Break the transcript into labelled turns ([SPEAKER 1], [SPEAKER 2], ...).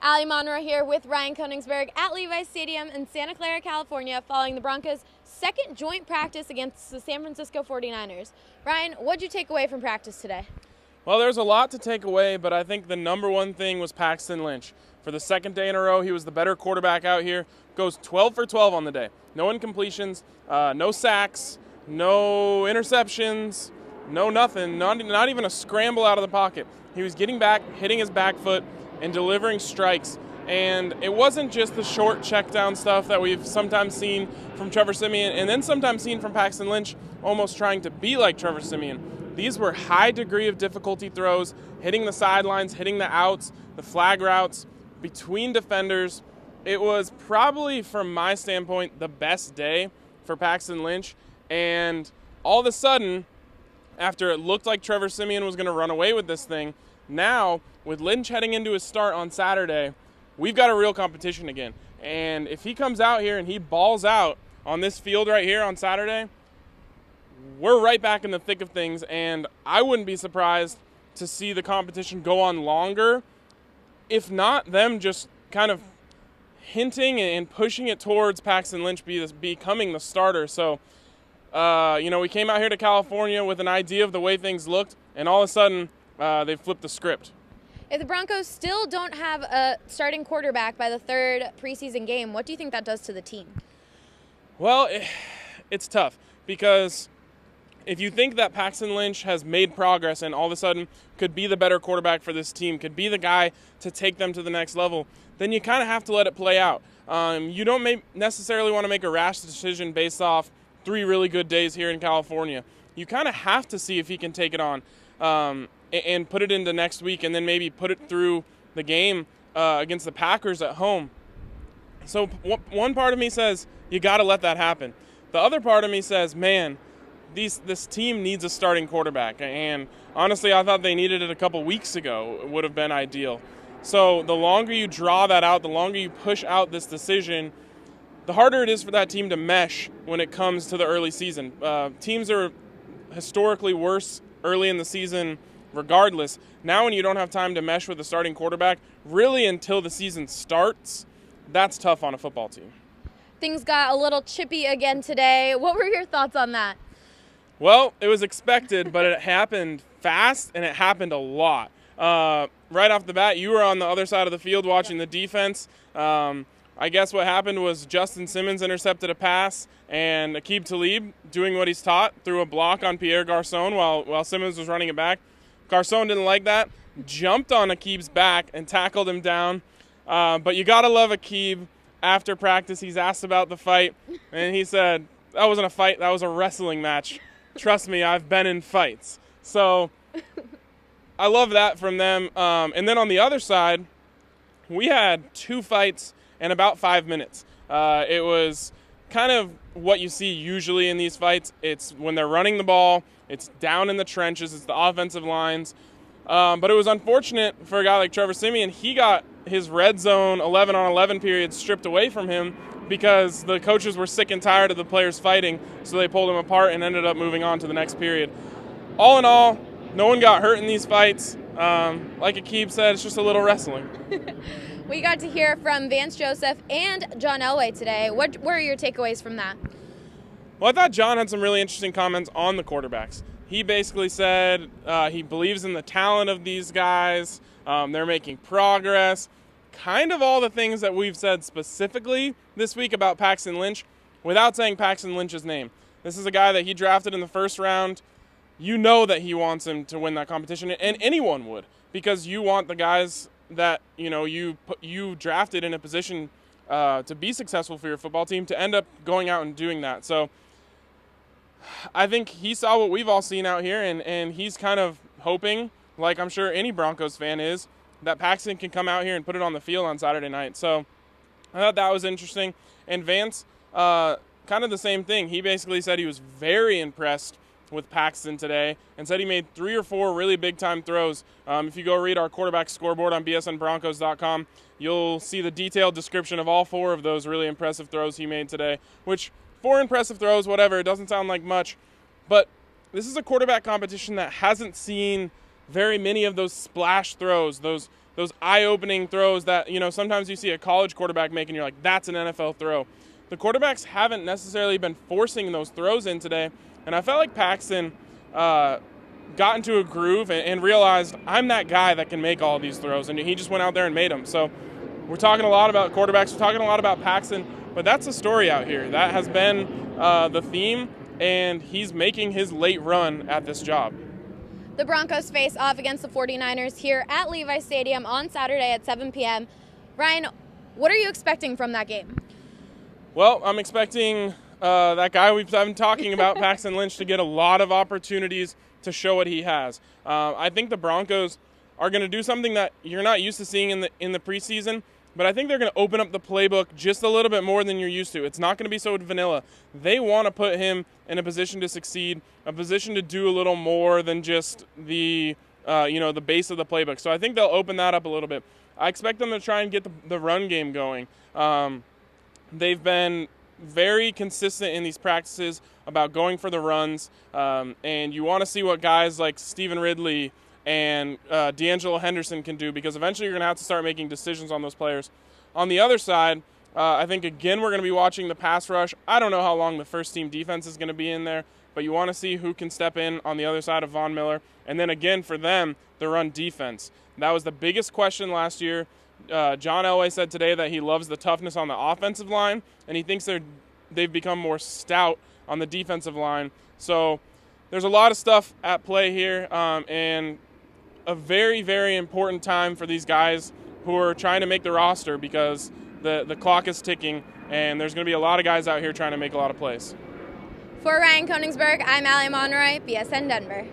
[SPEAKER 1] Ali Monroe here with Ryan Koenigsberg at Levi's Stadium in Santa Clara, California, following the Broncos' second joint practice against the San Francisco 49ers. Ryan, what'd you take away from practice today?
[SPEAKER 2] Well, there's a lot to take away, but I think the number one thing was Paxton Lynch. For the second day in a row, he was the better quarterback out here. Goes 12 for 12 on the day. No incompletions, no sacks, no interceptions, no nothing, not even a scramble out of the pocket. He was getting back, hitting his back foot, and delivering strikes. And it wasn't just the short check down stuff that we've sometimes seen from Trevor Siemian and then sometimes seen from Paxton Lynch, almost trying to be like Trevor Siemian. These were high degree of difficulty throws, hitting the sidelines, hitting the outs, the flag routes, between defenders. It was probably, from my standpoint, the best day for Paxton Lynch. And all of a sudden, after it looked like Trevor Siemian was going to run away with this thing, now, with Lynch heading into his start on Saturday, we've got a real competition again. And if he comes out here and he balls out on this field right here on Saturday, we're right back in the thick of things. And I wouldn't be surprised to see the competition go on longer, if not them just kind of hinting and pushing it towards Paxton Lynch becoming the starter. So, we came out here to California with an idea of the way things looked, and all of a sudden, they flipped the script.
[SPEAKER 1] If the Broncos still don't have a starting quarterback by the third preseason game, what do you think that does to the team?
[SPEAKER 2] Well, it's tough because if you think that Paxton Lynch has made progress and all of a sudden could be the better quarterback for this team, could be the guy to take them to the next level, then you kind of have to let it play out. You don't necessarily want to make a rash decision based off 3 really good days here in California. You kind of have to see if he can take it on. And put it into next week and then maybe put it through the game against the Packers at home. So one part of me says, you got to let that happen. The other part of me says, man, this team needs a starting quarterback. And honestly, I thought they needed it a couple weeks ago. It would have been ideal. So the longer you draw that out, the longer you push out this decision, the harder it is for that team to mesh when it comes to the early season. Teams are historically worse early in the season regardless. Now when you don't have time to mesh with the starting quarterback, really until the season starts, that's tough on a football team.
[SPEAKER 1] Things got a little chippy again today. What were your thoughts on that?
[SPEAKER 2] Well, it was expected, but it happened fast and it happened a lot. Right off the bat, you were on the other side of the field watching the defense. I guess what happened was Justin Simmons intercepted a pass, and Aqib Talib, doing what he's taught, threw a block on Pierre Garçon while Simmons was running it back. Garçon didn't like that, jumped on Aqib's back and tackled him down. But you got to love Aqib. After practice, he's asked about the fight, and he said, that wasn't a fight, that was a wrestling match. Trust me, I've been in fights. So I love that from them. And then on the other side, we had 2 fights in about 5 minutes. It was kind of what you see usually in these fights. It's when they're running the ball, it's down in the trenches, it's the offensive lines. But it was unfortunate for a guy like Trevor Siemian. He got his red zone 11-on-11 period stripped away from him because the coaches were sick and tired of the players fighting, so they pulled him apart and ended up moving on to the next period. All in all, no one got hurt in these fights. Like Aqib said, it's just a little wrestling.
[SPEAKER 1] We got to hear from Vance Joseph and John Elway today. What were your takeaways from that?
[SPEAKER 2] Well, I thought John had some really interesting comments on the quarterbacks. He basically said he believes in the talent of these guys. They're making progress. Kind of all the things that we've said specifically this week about Paxton Lynch without saying Paxton Lynch's name. This is a guy that he drafted in the first round. You know that he wants him to win that competition, and anyone would, because you want the guys that you drafted in a position to be successful for your football team to end up going out and doing that. So I think he saw what we've all seen out here, and he's kind of hoping, like I'm sure any Broncos fan is, that Paxton can come out here and put it on the field on Saturday night. So I thought that was interesting. And Vance, kind of the same thing. He basically said he was very impressed with Paxton today and said he made 3 or 4 really big-time throws. If you go read our quarterback scoreboard on bsnbroncos.com, you'll see the detailed description of all 4 of those really impressive throws he made today, which 4 impressive throws, whatever, it doesn't sound like much. But this is a quarterback competition that hasn't seen very many of those splash throws, those those eye-opening throws that, sometimes you see a college quarterback make and you're like, that's an NFL throw. The quarterbacks haven't necessarily been forcing those throws in today, and I felt like Paxton got into a groove and realized, I'm that guy that can make all these throws, and he just went out there and made them. So we're talking a lot about quarterbacks, we're talking a lot about Paxton, but that's the story out here. That has been the theme, and he's making his late run at this job.
[SPEAKER 1] The Broncos face off against the 49ers here at Levi Stadium on Saturday at 7 p.m. Ryan, what are you expecting from that game?
[SPEAKER 2] Well, I'm expecting that guy we've been talking about, Paxton Lynch, to get a lot of opportunities to show what he has. I think the Broncos are going to do something that you're not used to seeing in the preseason, but I think they're going to open up the playbook just a little bit more than you're used to. It's not going to be so vanilla. They want to put him in a position to succeed, a position to do a little more than just the base of the playbook. So I think they'll open that up a little bit. I expect them to try and get the run game going. They've been very consistent in these practices about going for the runs, and you want to see what guys like Stephen Ridley and D'Angelo Henderson can do, because eventually you're going to have to start making decisions on those players. On the other side, I think, again, we're going to be watching the pass rush. I don't know how long the first-team defense is going to be in there, but you want to see who can step in on the other side of Von Miller. And then, again, for them, the run defense. That was the biggest question last year. John Elway said today that he loves the toughness on the offensive line, and he thinks they've become more stout on the defensive line. So there's a lot of stuff at play here, and a very, very important time for these guys who are trying to make the roster, because the clock is ticking, and there's going to be a lot of guys out here trying to make a lot of plays.
[SPEAKER 1] For Ryan Koenigsberg, I'm Allie Monroy, BSN Denver.